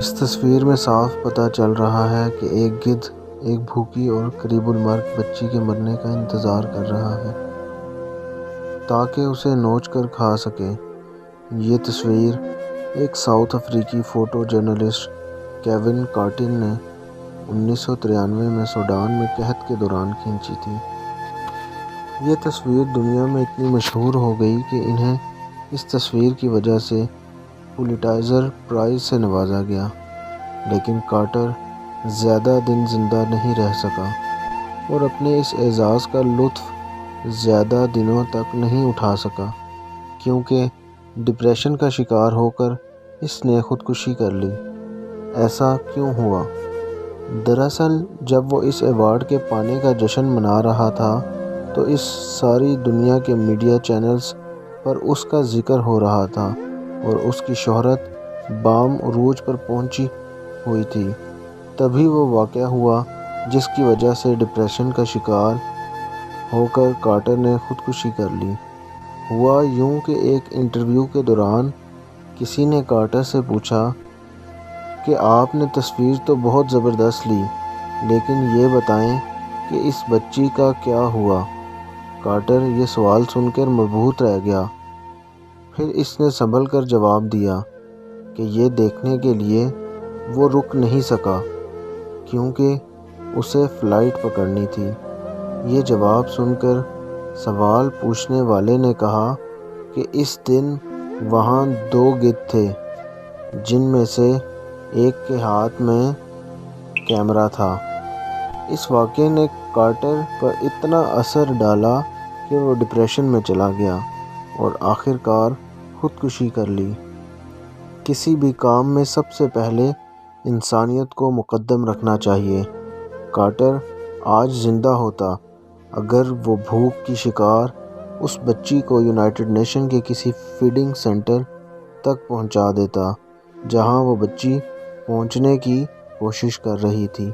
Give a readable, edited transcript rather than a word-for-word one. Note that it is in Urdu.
اس تصویر میں صاف پتہ چل رہا ہے کہ ایک گدھ ایک بھوکی اور قریب المرگ بچی کے مرنے کا انتظار کر رہا ہے تاکہ اسے نوچ کر کھا سکے۔ یہ تصویر ایک ساؤتھ افریقی فوٹو جرنلسٹ کیون کارٹر نے 1993 میں سوڈان میں قحط کے دوران کھینچی تھی۔ یہ تصویر دنیا میں اتنی مشہور ہو گئی کہ انہیں اس تصویر کی وجہ سے پولیٹزر پرائز سے نوازا گیا، لیکن کارٹر زیادہ دن زندہ نہیں رہ سکا اور اپنے اس اعزاز کا لطف زیادہ دنوں تک نہیں اٹھا سکا کیونکہ ڈپریشن کا شکار ہو کر اس نے خودکشی کر لی۔ ایسا کیوں ہوا؟ دراصل جب وہ اس ایوارڈ کے پانے کا جشن منا رہا تھا تو اس ساری دنیا کے میڈیا چینلز پر اس کا ذکر ہو رہا تھا اور اس کی شہرت بام عروج پر پہنچی ہوئی تھی۔ تبھی وہ واقعہ ہوا جس کی وجہ سے ڈپریشن کا شکار ہو کر کارٹر نے خودکشی کر لی۔ ہوا یوں کہ ایک انٹرویو کے دوران کسی نے کارٹر سے پوچھا کہ آپ نے تصویر تو بہت زبردست لی، لیکن یہ بتائیں کہ اس بچی کا کیا ہوا؟ کارٹر یہ سوال سن کر مبہوت رہ گیا۔ پھر اس نے سنبھل کر جواب دیا کہ یہ دیکھنے کے لیے وہ رک نہیں سکا کیونکہ اسے فلائٹ پکڑنی تھی۔ یہ جواب سن کر سوال پوچھنے والے نے کہا کہ اس دن وہاں 2 گدھ تھے جن میں سے ایک کے ہاتھ میں کیمرہ تھا۔ اس واقعے نے کارٹر پر اتنا اثر ڈالا کہ وہ ڈپریشن میں چلا گیا اور آخر کار خودکشی کر لی۔ کسی بھی کام میں سب سے پہلے انسانیت کو مقدم رکھنا چاہیے۔ کارٹر آج زندہ ہوتا اگر وہ بھوک کی شکار اس بچی کو یونائیٹڈ نیشن کے کسی فیڈنگ سینٹر تک پہنچا دیتا جہاں وہ بچی پہنچنے کی کوشش کر رہی تھی۔